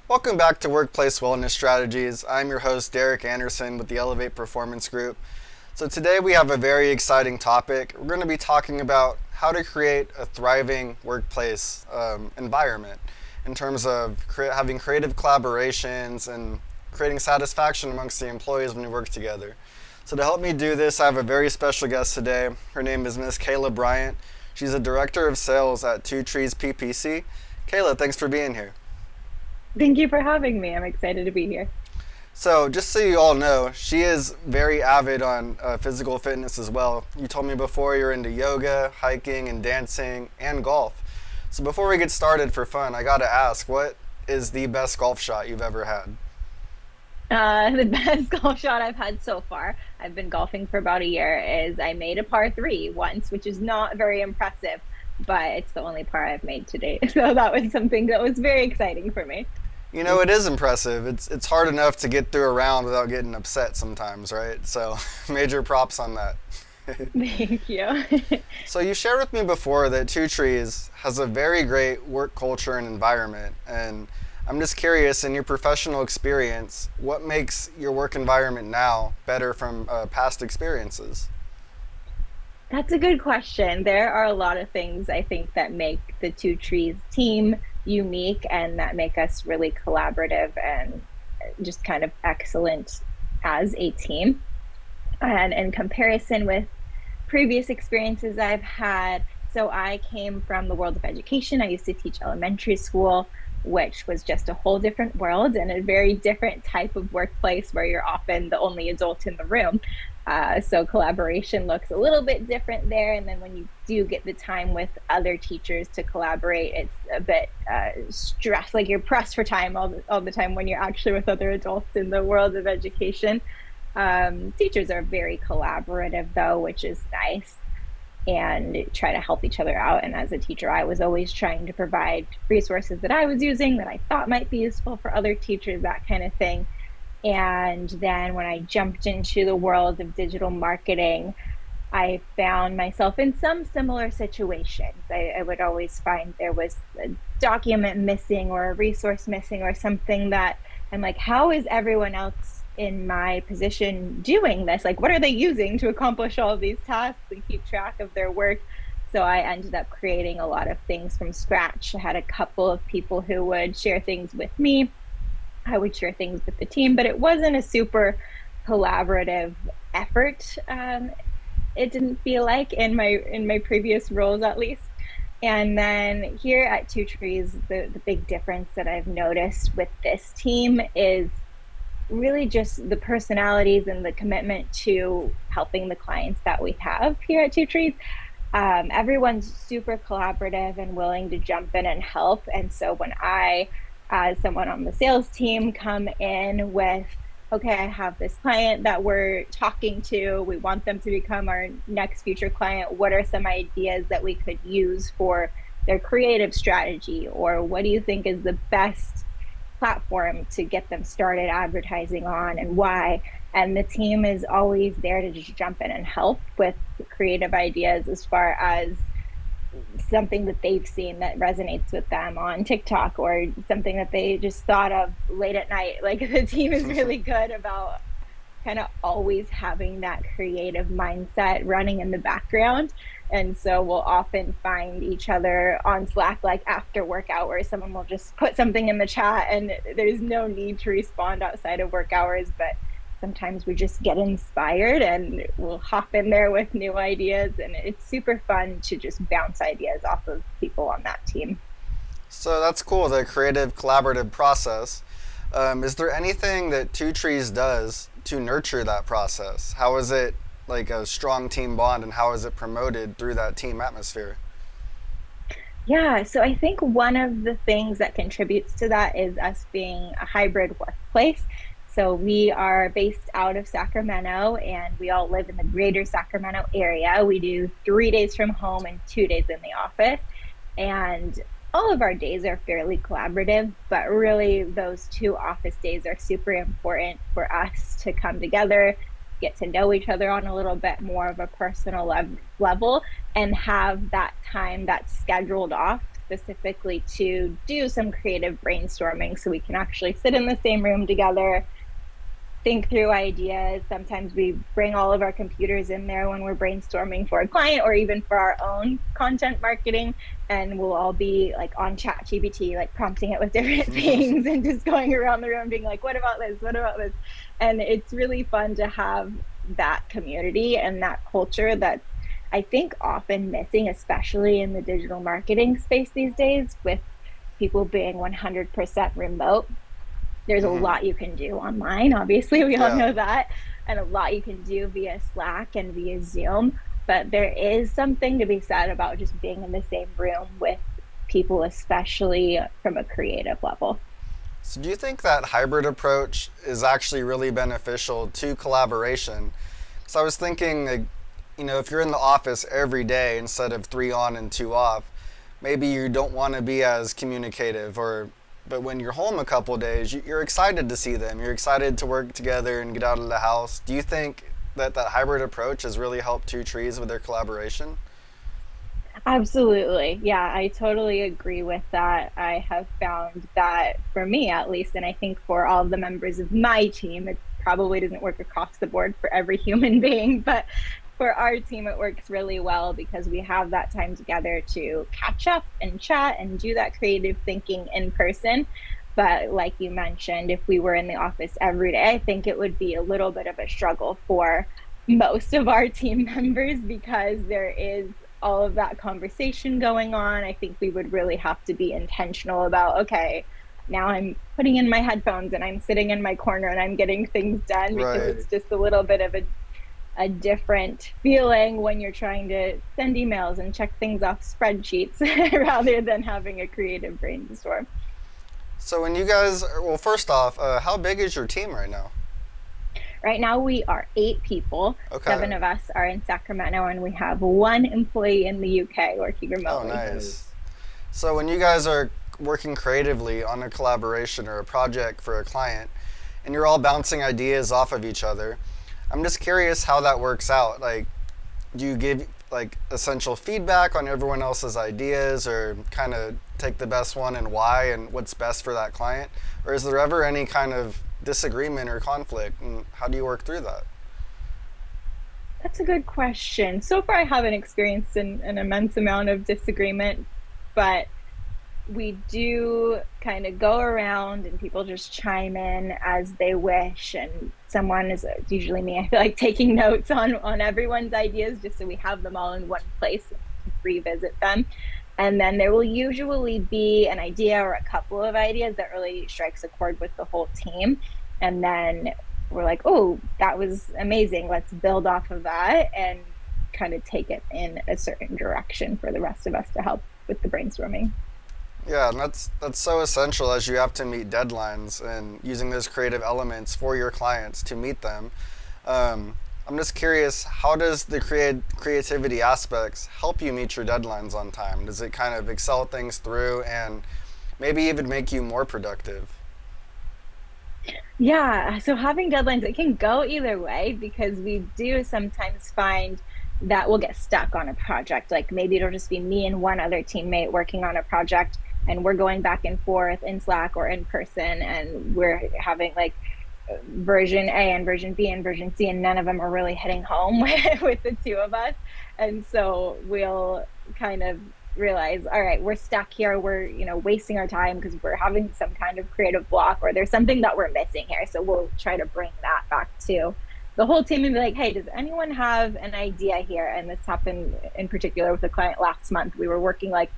Welcome back to Workplace Wellness Strategies. I'm your host, Derek Anderson with the Elevate Performance Group. So today we have a very exciting topic. We're going to be talking about how to create a thriving workplace environment in terms of having creative collaborations and creating satisfaction amongst the employees when we work together. So to help me do this, I have a very special guest today. Her name is Miss Kayla Bryant. She's a Director of Sales at Trees PPC. Kayla, thanks for being here. Thank you for having me. I'm excited to be here. So, just so you all know, she is very avid on physical fitness as well. You told me before you're into yoga, hiking, and dancing, and golf. So, before we get started for fun, I gotta ask, what is the best golf shot you've ever had? The best golf shot I've had so far, I've been golfing for about a year, is I made a par three once, which is not very impressive, but it's the only par I've made to date. So that was something that was very exciting for me. You know, it is impressive. It's hard enough to get through a round without getting upset sometimes, right? So, major props on that. Thank you. So you shared with me before that Two Trees has a very great work culture and environment, and I'm just curious, in your professional experience, what makes your work environment now better from past experiences? That's a good question. There are a lot of things I think that make the Two Trees team unique and that make us really collaborative and just kind of excellent as a team. And in comparison with previous experiences I've had, so I came from the world of education. I used to teach elementary school, which was just a whole different world and a very different type of workplace where you're often the only adult in the room. So collaboration looks a little bit different there. And then when you do get the time with other teachers to collaborate, it's a bit stressed, like you're pressed for time all the time when you're actually with other adults in the world of education. Teachers are very collaborative though, which is nice, and try to help each other out. And as a teacher, I was always trying to provide resources that I was using that I thought might be useful for other teachers, that kind of thing. And then when I jumped into the world of digital marketing, I found myself in some similar situations. I would always find there was a document missing or a resource missing or something that I'm like, how is everyone else in my position doing this? Like, what are they using to accomplish all of these tasks and keep track of their work? So I ended up creating a lot of things from scratch. I had a couple of people who would share things with me. I would share things with the team, but it wasn't a super collaborative effort. It didn't feel like in my previous roles at least. And then here at Two Trees, the big difference that I've noticed with this team is really just the personalities and the commitment to helping the clients that we have here at Two Trees. Everyone's super collaborative and willing to jump in and help. And so when I, as someone on the sales team, come in with, okay, I have this client that we're talking to, we want them to become our next future client. What are some ideas that we could use for their creative strategy? Or what do you think is the best platform to get them started advertising on, and why? And the team is always there to just jump in and help with creative ideas as far as something that they've seen that resonates with them on TikTok, or something that they just thought of late at night. Like, the team is really good about kind of always having that creative mindset running in the background. And so we'll often find each other on Slack, like after work hours. Someone will just put something in the chat, and there's no need to respond outside of work hours. But sometimes we just get inspired and we'll hop in there with new ideas. And it's super fun to just bounce ideas off of people on that team. So that's cool, the creative collaborative process. Is there anything that Two Trees does to nurture that process? How is it like a strong team bond, and how is it promoted through that team atmosphere? Yeah, so I think one of the things that contributes to that is us being a hybrid workplace. So we are based out of Sacramento and we all live in the greater Sacramento area. We do 3 days from home and 2 days in the office. And all of our days are fairly collaborative, but really those two office days are super important for us to come together, get to know each other on a little bit more of a personal level, and have that time that's scheduled off specifically to do some creative brainstorming so we can actually sit in the same room together, think through ideas. Sometimes we bring all of our computers in there when we're brainstorming for a client or even for our own content marketing. And we'll all be like on ChatGPT, like prompting it with different things and just going around the room being like, what about this? What about this? And it's really fun to have that community and that culture that's, I think, often missing, especially in the digital marketing space these days, with people being 100% remote. There's a Hmm. lot you can do online. Obviously, we all Yeah. know that, and a lot you can do via Slack and via Zoom. But there is something to be said about just being in the same room with people, especially from a creative level. So do you think that hybrid approach is actually really beneficial to collaboration? So I was thinking, like, if you're in the office every day instead of three on and two off, maybe you don't want to be as communicative, or but when you're home a couple of days, you're excited to see them. You're excited to work together and get out of the house. Do you think that that hybrid approach has really helped Two Trees with their collaboration? Absolutely. Yeah, I totally agree with that. I have found that for me, at least, and I think for all of the members of my team, it probably doesn't work across the board for every human being, but for our team, it works really well because we have that time together to catch up and chat and do that creative thinking in person. But like you mentioned, if we were in the office every day, I think it would be a little bit of a struggle for most of our team members because there is all of that conversation going on. I think we would really have to be intentional about, okay, now I'm putting in my headphones and I'm sitting in my corner and I'm getting things done because Right. it's just a little bit of a different feeling when you're trying to send emails and check things off spreadsheets rather than having a creative brainstorm. So when you guys, well, first off, how big is your team right now? Right now, we are 8 people. Okay. 7 of us are in Sacramento, and we have one employee in the UK working Oh, remotely. nice. So when you guys are working creatively on a collaboration or a project for a client, and you're all bouncing ideas off of each other, I'm just curious how that works out. Like, do you give like essential feedback on everyone else's ideas, or kind of take the best one and why and what's best for that client? Or is there ever any kind of disagreement or conflict, and how do you work through that? That's a good question. So far, I haven't experienced an immense amount of disagreement, but we do kind of go around and people just chime in as they wish. And someone is, it's usually me, I feel like taking notes on everyone's ideas just so we have them all in one place and we can revisit them. And then there will usually be an idea or a couple of ideas that really strikes a chord with the whole team. And then we're like, oh, that was amazing. Let's build off of that and kind of take it in a certain direction for the rest of us to help with the brainstorming. Yeah, and that's so essential as you have to meet deadlines and using those creative elements for your clients to meet them. I'm just curious, how does the creativity aspects help you meet your deadlines on time? Does it kind of excel things through and maybe even make you more productive? Yeah, so having deadlines, it can go either way because we do sometimes find that we'll get stuck on a project. Like maybe it'll just be me and one other teammate working on a project, and we're going back and forth in Slack or in person, and we're having like version A and version B and version C, and none of them are really hitting home with the two of us. And so we'll kind of realize, all right, we're stuck here. We're, wasting our time because we're having some kind of creative block or there's something that we're missing here. So we'll try to bring that back to the whole team and be like, hey, does anyone have an idea here? And this happened in particular with a client last month. We were working like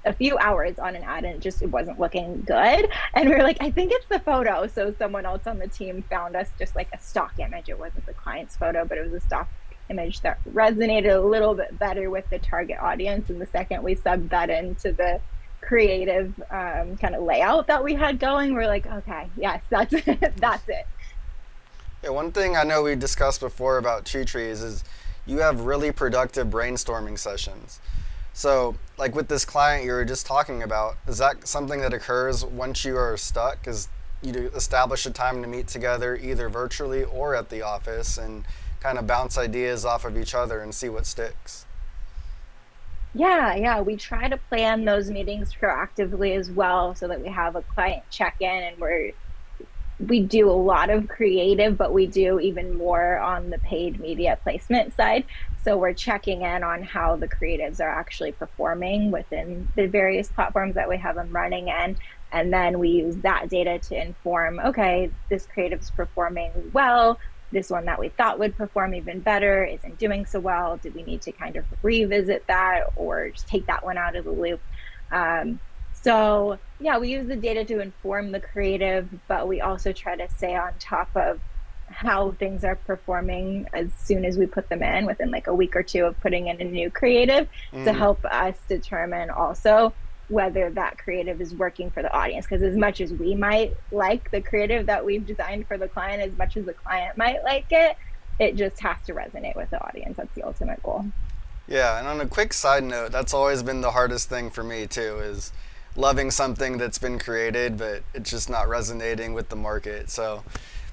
a few hours on an ad and it wasn't looking good. And we were like, I think it's the photo. So someone else on the team found us just like a stock image. It wasn't the client's photo, but it was a stock image that resonated a little bit better with the target audience. And the second we subbed that into the creative kind of layout that we had going, we're like, okay, yes, that's it. That's it. Yeah, one thing I know we discussed before about Tree Trees is you have really productive brainstorming sessions. So, like with this client you were just talking about, is that something that occurs once you are stuck? Is you do establish a time to meet together either virtually or at the office and kind of bounce ideas off of each other and see what sticks? Yeah, we try to plan those meetings proactively as well so that we have a client check-in and we do a lot of creative, but we do even more on the paid media placement side. So we're checking in on how the creatives are actually performing within the various platforms that we have them running in. And then we use that data to inform, okay, this creative's performing well. This one that we thought would perform even better isn't doing so well. Do we need to kind of revisit that or just take that one out of the loop? So yeah, we use the data to inform the creative, but we also try to stay on top of how things are performing as soon as we put them in within like a week or two of putting in a new creative to Mm, help us determine also whether that creative is working for the audience. Because as much as we might like the creative that we've designed for the client, as much as the client might like it just has to resonate with the audience. That's the ultimate goal. yeah, and on a quick side note, that's always been the hardest thing for me too, is loving something that's been created, but it's just not resonating with the market. So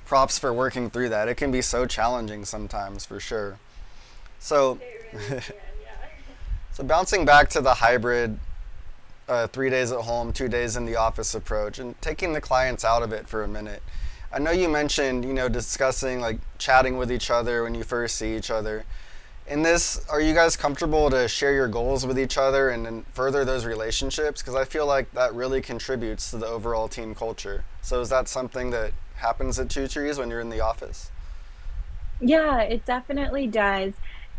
props for working through that. It can be so challenging sometimes, for sure. So, It really can, yeah. so bouncing back to the hybrid 3 days at home, 2 days in the office approach, and taking the clients out of it for a minute. I know you mentioned, discussing like chatting with each other when you first see each other. In this, are you guys comfortable to share your goals with each other and then further those relationships? Because I feel like that really contributes to the overall team culture. So is that something that happens at Two Trees when you're in the office? Yeah, it definitely does.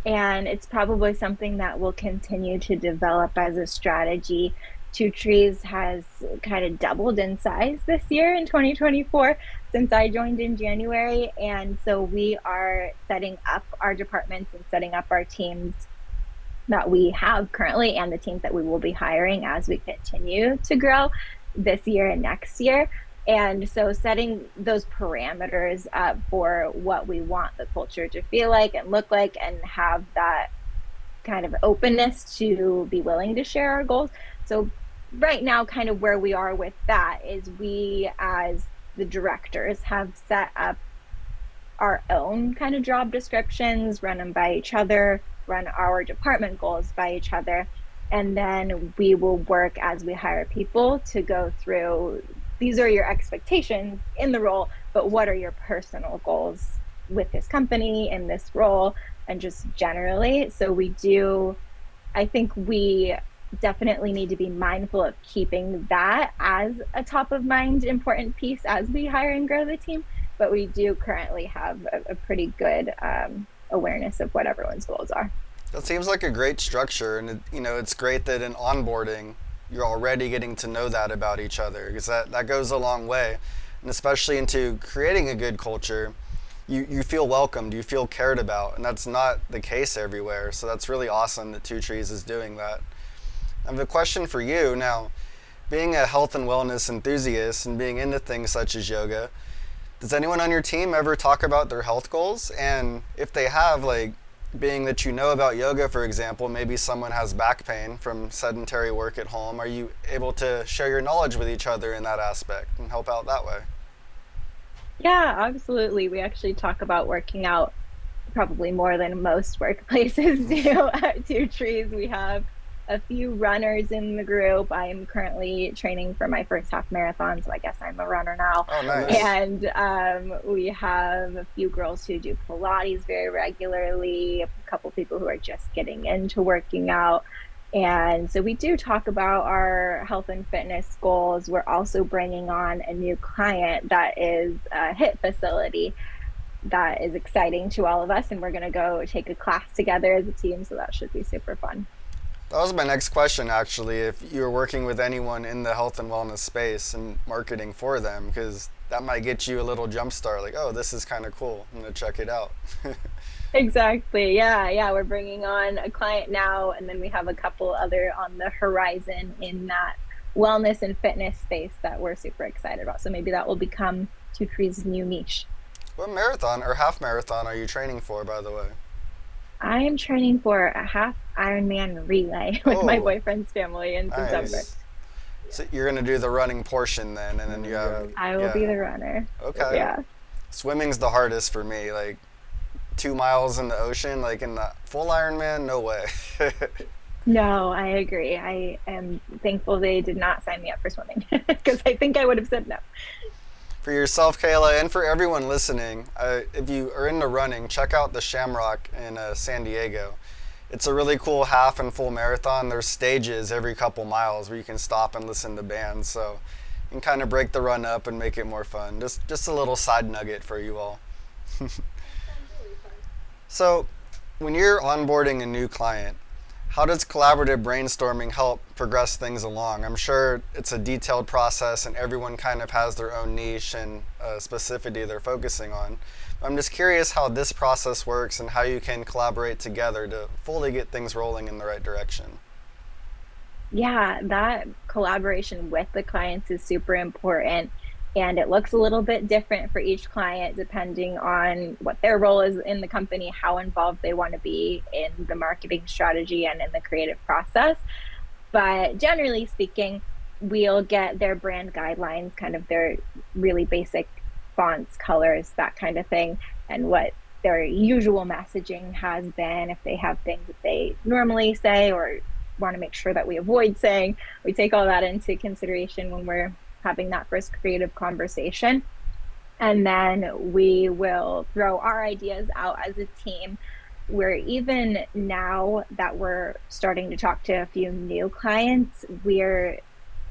And it's probably something that will continue to develop as a strategy. Two Trees has kind of doubled in size this year in 2024 since I joined in January. And so we are setting up our departments and setting up our teams that we have currently and the teams that we will be hiring as we continue to grow this year and next year. And so setting those parameters up for what we want the culture to feel like and look like and have that kind of openness to be willing to share our goals. So right now, kind of where we are with that is we as the directors have set up our own kind of job descriptions, run them by each other, run our department goals by each other. And then we will work as we hire people to go through these are your expectations in the role, but what are your personal goals with this company in this role and just generally. So I think we definitely need to be mindful of keeping that as a top of mind important piece as we hire and grow the team. But we do currently have a pretty good awareness of what everyone's goals are. That seems like a great structure, and it's great that in onboarding you're already getting to know that about each other because that goes a long way, and especially into creating a good culture. You feel welcomed, you feel cared about, and that's not the case everywhere. So that's really awesome that Two Trees is doing that. I have a question for you now. Being a health and wellness enthusiast and being into things such as yoga, does anyone on your team ever talk about their health goals? And if they have, like, being that you know about yoga, for example, maybe someone has back pain from sedentary work at home, are you able to share your knowledge with each other in that aspect and help out that way? Yeah, absolutely. We actually talk about working out probably more than most workplaces do at Two Trees. We have a few runners in the group. I'm currently training for my first half marathon, so I guess I'm a runner now. Oh, nice. And we have a few girls who do Pilates very regularly, a couple people who are just getting into working out. And so we do talk about our health and fitness goals. We're also bringing on a new client that is a HIIT facility that is exciting to all of us. And we're going to go take a class together as a team. So that should be super fun. That was my next question, actually. If you were working with anyone in the health and wellness space and marketing for them, because that might get you a little jump start, like, oh, this is kind of cool. I'm going to check it out. Exactly. Yeah. We're bringing on a client now, and then we have a couple other on the horizon in that wellness and fitness space that we're super excited about. So maybe that will become Two Trees' new niche. What marathon or half marathon are you training for, by the way? I am training for a half Ironman relay with my Oh, boyfriend's family in September. nice. So you're going to do the running portion then, and then you have, I will yeah. be the runner. Okay. Yeah. Swimming's the hardest for me. Like 2 miles in the ocean, like in the full Ironman, no way. No, I agree. I am thankful they did not sign me up for swimming because I think I would have said no. For yourself, Kayla, and for everyone listening, if you are into running, check out the Shamrock in San Diego. It's a really cool half and full marathon. There's stages every couple miles where you can stop and listen to bands, so you can kind of break the run up and make it more fun. Just a little side nugget for you all. That sounds really fun. So, when you're onboarding a new client, how does collaborative brainstorming help progress things along? I'm sure it's a detailed process and everyone kind of has their own niche and specificity they're focusing on. I'm just curious how this process works and how you can collaborate together to fully get things rolling in the right direction. Yeah, that collaboration with the clients is super important. And it looks a little bit different for each client depending on what their role is in the company, how involved they want to be in the marketing strategy and in the creative process. But generally speaking, we'll get their brand guidelines, kind of their really basic fonts, colors, that kind of thing, and what their usual messaging has been. If they have things that they normally say or want to make sure that we avoid saying, we take all that into consideration when we're having that first creative conversation. And then we will throw our ideas out as a team. We're even now that we're starting to talk to a few new clients, we're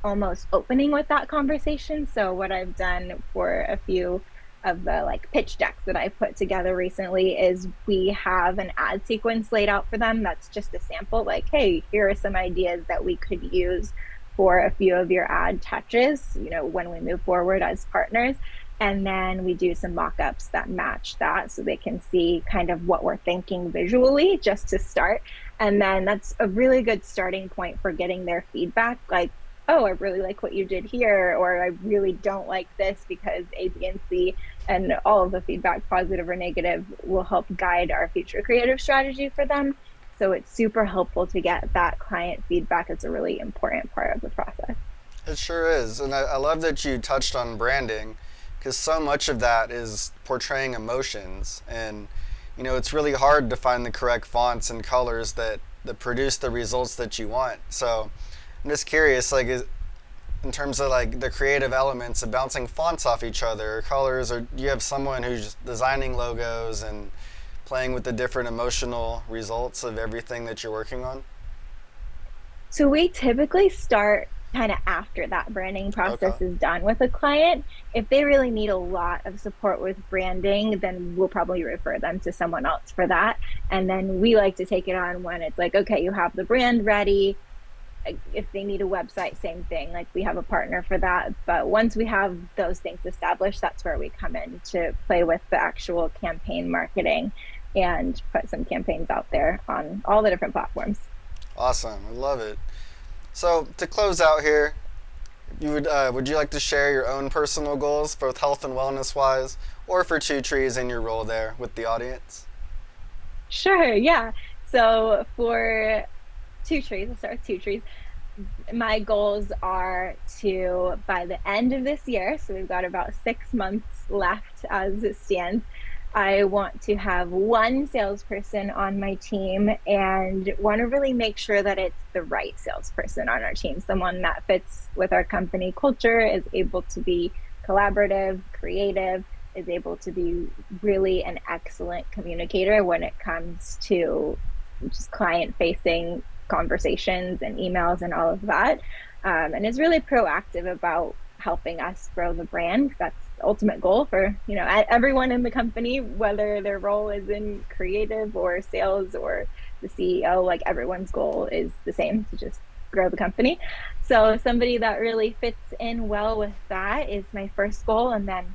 almost opening with that conversation. So what I've done for a few of the like pitch decks that I put together recently is we have an ad sequence laid out for them. That's just a sample, like, hey, here are some ideas that we could use for a few of your ad touches, when we move forward as partners. And then we do some mock-ups that match that so they can see kind of what we're thinking visually just to start. And then that's a really good starting point for getting their feedback. Like, oh, I really like what you did here, or I really don't like this because A, B, and C. And all of the feedback, positive or negative, will help guide our future creative strategy for them. So it's super helpful to get that client feedback. It's a really important part of the process. It sure is. And I love that you touched on branding because so much of that is portraying emotions. And, it's really hard to find the correct fonts and colors that produce the results that you want. So I'm just curious, like, in terms of like the creative elements of bouncing fonts off each other, or colors, or do you have someone who's designing logos and playing with the different emotional results of everything that you're working on? So we typically start kind of after that branding Okay. process is done with a client. If they really need a lot of support with branding, then we'll probably refer them to someone else for that. And then we like to take it on when it's like, okay, you have the brand ready. If they need a website, same thing. Like we have a partner for that. But once we have those things established, that's where we come in to play with the actual campaign marketing and put some campaigns out there on all the different platforms. Awesome. I love it. So to close out here, would you like to share your own personal goals, both health and wellness wise, or for Two Trees in your role there with the audience? Sure, yeah. So for two trees, I'll start with two trees. My goals are to, by the end of this year, so we've got about 6 months left as it stands, I want to have one salesperson on my team and want to really make sure that it's the right salesperson on our team, someone that fits with our company culture, is able to be collaborative, creative, is able to be really an excellent communicator when it comes to just client facing conversations and emails and all of that. And is really proactive about helping us grow the brand. That's the ultimate goal for everyone in the company, whether their role is in creative or sales or the CEO. Like everyone's goal is the same, to just grow the company. So somebody that really fits in well with that is my first goal. And then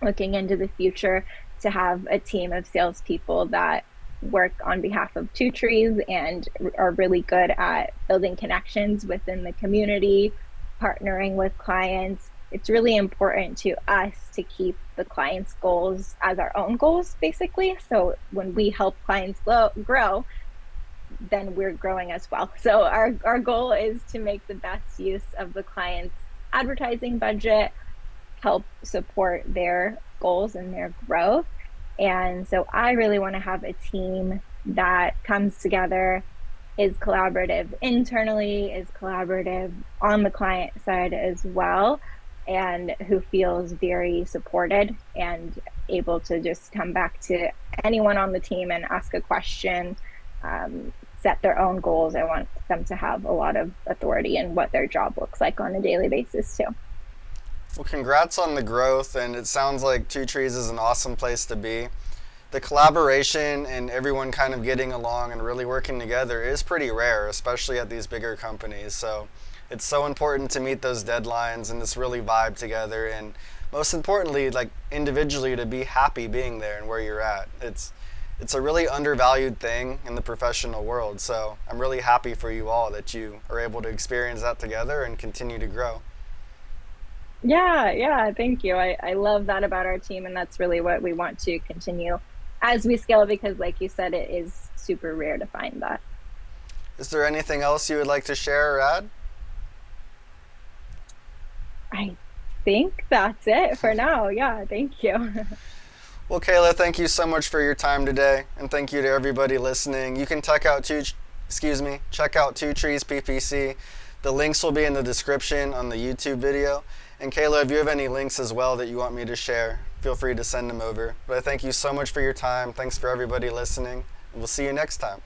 looking into the future, to have a team of salespeople that work on behalf of Two Trees and are really good at building connections within the community, partnering with clients. It's really important to us to keep the clients' goals as our own goals, basically. So when we help clients grow, then we're growing as well. So our goal is to make the best use of the client's advertising budget, help support their goals and their growth. And so I really want to have a team that comes together, is collaborative internally, is collaborative on the client side as well, and who feels very supported and able to just come back to anyone on the team and ask a question, set their own goals. I want them to have a lot of authority in what their job looks like on a daily basis too. Well, congrats on the growth, and it sounds like Two Trees is an awesome place to be. The collaboration and everyone kind of getting along and really working together is pretty rare, especially at these bigger companies. So it's so important to meet those deadlines and just really vibe together, and most importantly, like individually, to be happy being there and where you're at. It's a really undervalued thing in the professional world. So I'm really happy for you all that you are able to experience that together and continue to grow. Yeah, yeah, thank you. I love that about our team, and that's really what we want to continue as we scale because, like you said, it is super rare to find that. Is there anything else you would like to share or add? I think that's it for now. Yeah, thank you. Well, Kayla, thank you so much for your time today, and thank you to everybody listening. You can check out Two Trees PPC. The links will be in the description on the YouTube video. And Kayla, if you have any links as well that you want me to share, feel free to send them over. But I thank you so much for your time. Thanks for everybody listening, and we'll see you next time.